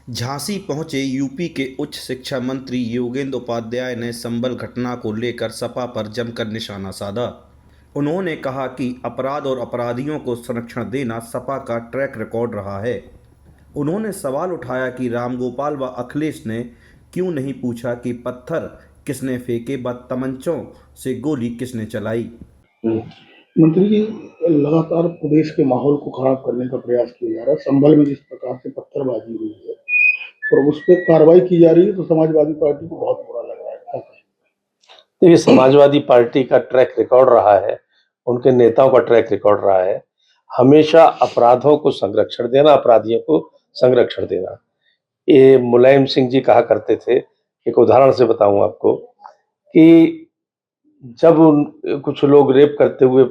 झांसी पहुंचे यूपी के उच्च शिक्षा मंत्री योगेंद्र उपाध्याय ने संभल घटना को लेकर सपा पर जमकर निशाना साधा। उन्होंने कहा कि अपराध और अपराधियों को संरक्षण देना सपा का ट्रैक रिकॉर्ड रहा है। उन्होंने सवाल उठाया कि रामगोपाल व अखिलेश ने क्यों नहीं पूछा कि पत्थर किसने फेंके व तमंचों से गोली किसने चलाई। मंत्री जी, लगातार प्रदेश के माहौल को खराब करने का प्रयास किया जा रहा है। संभल में जिस प्रकार से पत्थरबाजी हुई है और उस पर कार्रवाई की जा रही है, तो समाजवादी पार्टी को बहुत बुरा लग रहा है। क्या कहें? देखिए, समाजवादी पार्टी का ट्रैक रिकॉर्ड रहा है, उनके नेताओं का ट्रैक रिकॉर्ड रहा है, हमेशा अपराधों को संरक्षण देना, अपराधियों को संरक्षण देना। ये मुलायम सिंह जी कहा करते थे, एक उदाहरण से बताऊं आपको, कि जब कुछ लोग रेप करते हुए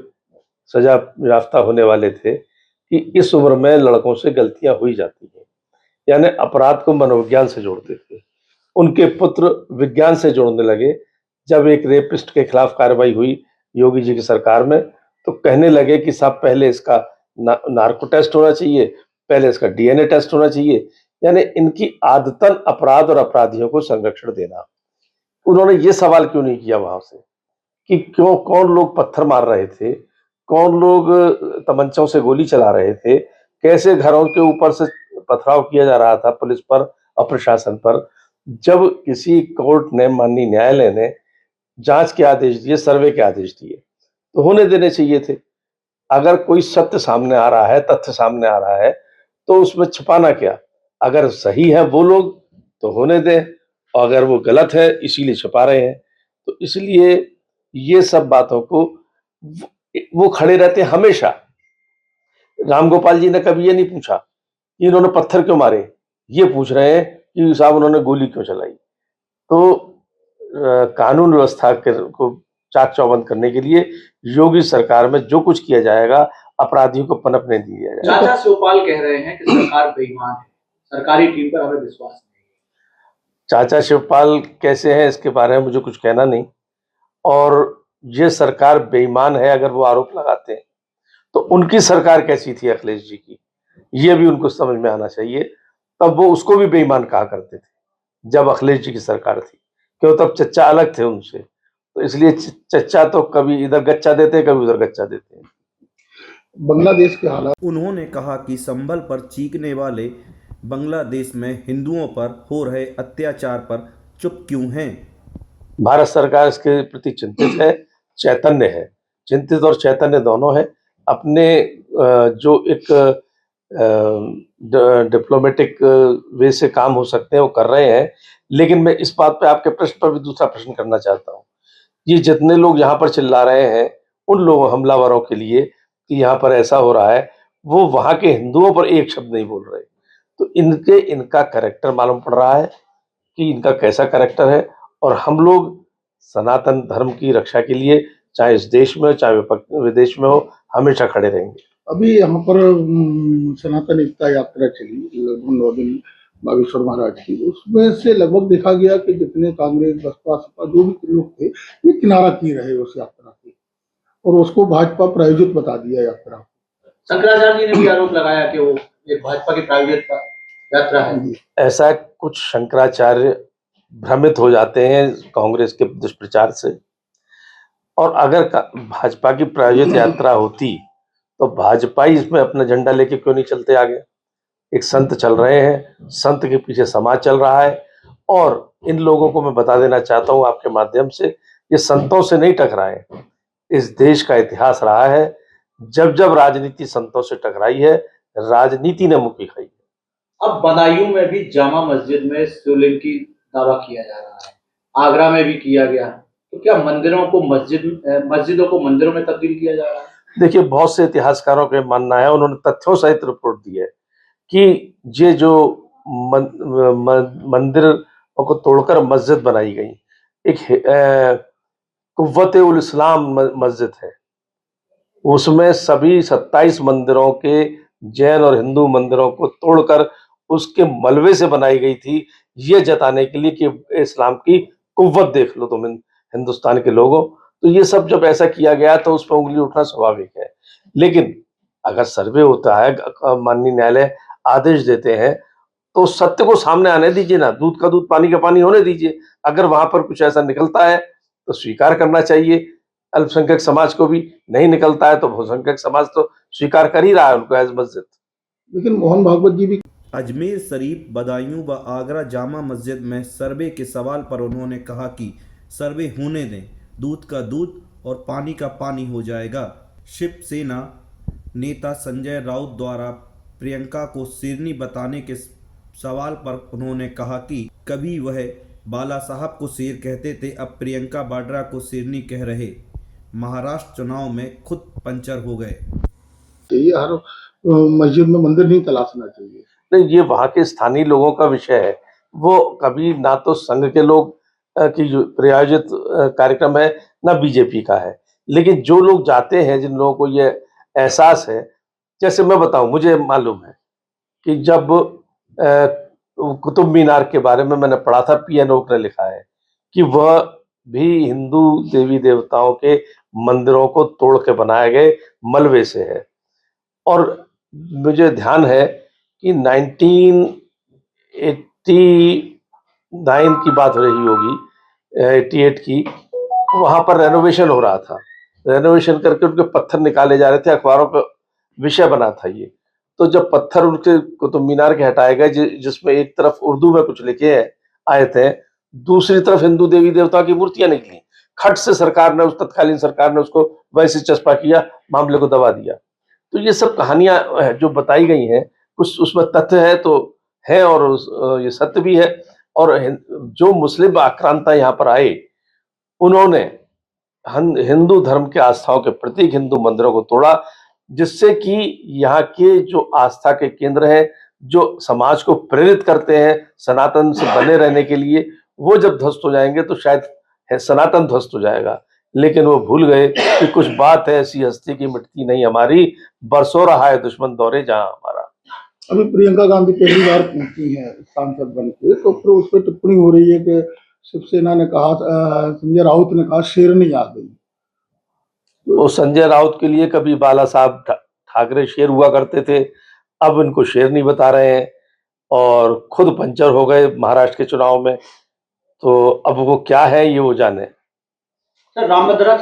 सजा याफ्ता होने वाले थे, कि इस उम्र में लड़कों से गलतियां हुई जाती हैं, यानी अपराध को मनोविज्ञान से जोड़ते थे। उनके पुत्र विज्ञान से जोड़ने लगे। जब एक रेपिस्ट के खिलाफ कार्रवाई हुई योगी जी की सरकार में, तो कहने लगे कि साहब पहले इसका नार्को टेस्ट होना चाहिए, पहले इसका डीएनए टेस्ट होना चाहिए। यानी इनकी आदतन अपराध और अपराधियों को संरक्षण देना। उन्होंने ये सवाल क्यों नहीं किया वहां से कि क्यों, कौन लोग पत्थर मार रहे थे, कौन लोग तमंचों से गोली चला रहे थे, कैसे घरों के ऊपर से पथराव किया जा रहा था पुलिस पर और प्रशासन पर। जब किसी कोर्ट ने, माननीय न्यायालय ने जांच के आदेश दिए, सर्वे के आदेश दिए, तो होने देने चाहिए थे। अगर कोई सत्य सामने आ रहा है, तथ्य सामने आ रहा है, तो उसमें छिपाना क्या। अगर सही है वो लोग तो होने दें, और अगर वो गलत है इसीलिए छिपा रहे हैं, तो इसलिए ये सब बातों को वो खड़े रहते हैं हमेशा। रामगोपाल जी ने कभी ये नहीं पूछा कि इन्होंने पत्थर क्यों मारे, ये पूछ रहे हैं कि साहब उन्होंने गोली क्यों चलाई। तो कानून व्यवस्था को चाक चौबंद करने के लिए योगी सरकार में जो कुछ किया जाएगा, अपराधियों को पनपने दिया जाएगा। चाचा शिवपाल कह रहे हैं कि सरकार बेईमान है, सरकारी टीम पर हमें विश्वास नहीं है। चाचा शिवपाल कैसे हैं इसके बारे में मुझे कुछ कहना नहीं, और ये सरकार बेईमान है अगर वो आरोप लगाते हैं, तो उनकी सरकार कैसी थी अखिलेश जी की, ये भी उनको समझ में आना चाहिए। तब वो उसको भी बेईमान कहा करते थे जब अखिलेश जी की सरकार थी, क्यों, तब चच्चा अलग थे उनसे। तो इसलिए चच्चा तो कभी इधर गच्चा देते, कभी उधर गच्चा देते हैं। बांग्लादेश के हालात। उन्होंने कहा कि संभल पर चीखने वाले बांग्लादेश में हिंदुओं पर हो रहे अत्याचार पर चुप क्यों हैं। भारत सरकार इसके प्रति चिंतित है, चैतन्य है। चिंतित और चैतन्य दोनों है। अपने जो एक डिप्लोमेटिक वे से काम हो सकते हैं वो कर रहे हैं। लेकिन मैं इस बात पे, आपके प्रश्न पर भी दूसरा प्रश्न करना चाहता हूँ। ये जितने लोग यहाँ पर चिल्ला रहे हैं उन लोगों हमलावरों के लिए कि यहाँ पर ऐसा हो रहा है, वो वहां के हिंदुओं पर एक शब्द नहीं बोल रहे। तो इनका कैरेक्टर मालूम पड़ रहा है कि इनका कैसा कैरेक्टर है। और हम लोग सनातन धर्म की रक्षा के लिए, चाहे इस देश में हो चाहे विदेश में हो, हमेशा खड़े रहेंगे। अभी यहाँ पर सनातन एकता यात्रा चली लगभग 9 दिन बागेश्वर महाराज की। उसमें से लगभग देखा गया कि जितने कांग्रेस, बसपा, सपा जो भी लोग थे, ये किनारा किए रहे उस यात्रा से, और उसको भाजपा प्रायोजित बता दिया यात्रा। शंकराचार्य जी ने भी आरोप लगाया कि वो एक भाजपा की प्रायोजित यात्रा है। ऐसा कुछ शंकराचार्य भ्रमित हो जाते हैं कांग्रेस के दुष्प्रचार से। और अगर भाजपा की प्रायोजित यात्रा होती तो भाजपा ही इसमें अपना झंडा लेके क्यों नहीं चलते आगे। एक संत चल रहे हैं, संत के पीछे समाज चल रहा है। और इन लोगों को मैं बता देना चाहता हूं आपके माध्यम से, ये संतों से नहीं टकराए। इस देश का इतिहास रहा है, जब जब राजनीति संतों से टकराई है, राजनीति ने मुक्की खाई है। अब बदायूं में भी जामा मस्जिद में शिवलिंग की दावा किया जा रहा है, आगरा में भी किया गया। तो क्या मंदिरों को मस्जिदों को मंदिरों में तब्दील किया जा रहा है? देखिए, बहुत से इतिहासकारों का मानना है, उन्होंने तथ्यों सहित रिपोर्ट दी है कि ये जो मंदिर को तोड़कर मस्जिद बनाई गई, एक कुव्वत उल इस्लाम मस्जिद है, उसमें सभी 27 मंदिरों के, जैन और हिंदू मंदिरों को तोड़कर उसके मलबे से बनाई गई थी, ये जताने के लिए कि इस्लाम की कुव्वत देख लो तुम हिंदुस्तान के लोगों। तो ये सब जब ऐसा किया गया तो उस पर उंगली उठना स्वाभाविक है। लेकिन अगर सर्वे होता है, माननीय न्यायालय आदेश देते हैं, तो सत्य को सामने आने दीजिए ना, दूध का दूध पानी का पानी होने दीजिए। अगर वहां पर कुछ ऐसा निकलता है तो स्वीकार करना चाहिए अल्पसंख्यक समाज को भी, नहीं निकलता है तो बहुसंख्यक समाज तो स्वीकार कर ही रहा है उनको एज मस्जिद। लेकिन मोहन भागवत जी भी अजमेर शरीफ, बदायूं व आगरा जामा मस्जिद में सर्वे के सवाल पर उन्होंने कहा कि सर्वे होने दें, दूध का दूध और पानी का पानी हो जाएगा। शिवसेना नेता संजय राउत द्वारा प्रियंका को शेरनी बताने के सवाल पर उन्होंने कहा कि कभी वह बाला साहब को शेर कहते थे, अब प्रियंका वाड्रा को शेरनी कह रहे। महाराष्ट्र चुनाव में खुद पंचर हो गए। चाहिए, हर मस्जिद में मंदिर नहीं तलाशना चाहिए। नहीं, ये वहाँ के स्थानीय लोगों का विषय है। वो कभी ना तो संघ के लोग की जो प्रायोजित कार्यक्रम है, ना बीजेपी का है। लेकिन जो लोग जाते हैं, जिन लोगों को ये एहसास है, जैसे मैं बताऊं, मुझे मालूम है कि जब कुतुब मीनार के बारे में मैंने पढ़ा था, पी एन ओक ने लिखा है कि वह भी हिंदू देवी देवताओं के मंदिरों को तोड़ के बनाए गए मलबे से है। और मुझे ध्यान है कि 1989 की बात हो रही होगी, 88 की, वहां पर रेनोवेशन हो रहा था। रेनोवेशन करके उनके पत्थर निकाले जा रहे थे, अखबारों का विषय बना था ये। तो जब पत्थर उनके कुतुब मीनार के हटाए गए, जिसमें एक तरफ उर्दू में कुछ लिखे आए थे, दूसरी तरफ हिंदू देवी देवता की मूर्तियां निकली, खट से सरकार ने, उस तत्कालीन सरकार ने उसको वैसे चस्पा किया, मामले को दबा दिया। तो ये सब कहानियां जो बताई गई हैं, कुछ उसमें तथ्य है तो है, और ये सत्य भी है। और जो मुस्लिम आक्रांता यहाँ पर आए, उन्होंने हिंदू धर्म के आस्थाओं के प्रतीक हिंदू मंदिरों को तोड़ा, जिससे कि यहाँ के जो आस्था के केंद्र हैं, जो समाज को प्रेरित करते हैं सनातन से बने रहने के लिए, वो जब ध्वस्त हो जाएंगे तो शायद सनातन ध्वस्त हो जाएगा। लेकिन वो भूल गए कि कुछ बात है ऐसी हस्ती की मिटती नहीं हमारी, बरसों रहा है दुश्मन दौरे जहां हमारा। अभी प्रियंका गांधी पहली बार पहुंची है सांसद बन के, तो फिर उस पर टिप्पणी हो रही है कि शिवसेना ने कहा, संजय राउत ने कहा शेरनी आ गई। वो संजय राउत के लिए कभी बाला साहब ठाकरे शेर हुआ करते थे, अब इनको शेर नहीं बता रहे हैं, और खुद पंचर हो गए महाराष्ट्र के चुनाव में। तो अब वो क्या है ये वो जाने। सर, रामभद्राचार्य